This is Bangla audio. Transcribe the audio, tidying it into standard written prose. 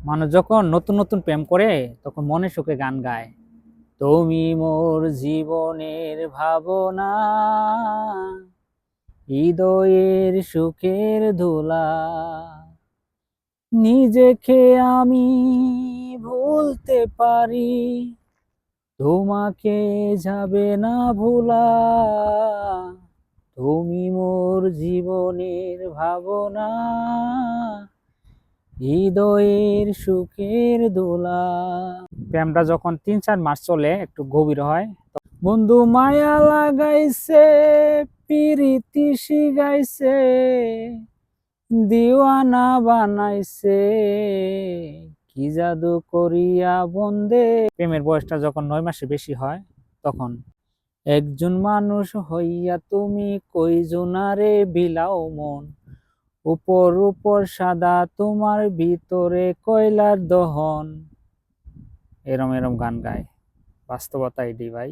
মানুষ যখন নতুন নতুন প্রেম করে তখন মনে সুখে গান গায়। তুমি মোর জীবনের ভাবনা, হৃদয়ের সুখের দোলা, নিজেকে আমি ভুলতে পারি, তোমাকে যাবে না ভোলা। তুমি মোর জীবনের ভাবনা, হৃদয়ের সুখের দোলা। প্রেমটা যখন 3-4 মাস চলে একটু গভীর হয়, বন্ধু মায়া লাগাইছে, পিরিতি শিগাইছে, দিওয়ানা বানাইছে, কি জাদু করিয়া বন্দে। প্রেমের বয়সটা যখন 9 মাসে বেশি হয় তখন একজন মানুষ হইয়া তুমি কইজনারে বিলাও মন, উপর উপর সাদা তোমার ভিতরে কয়লার দহন। এরম এরম গান গায়। বাস্তবতা এটি ভাই।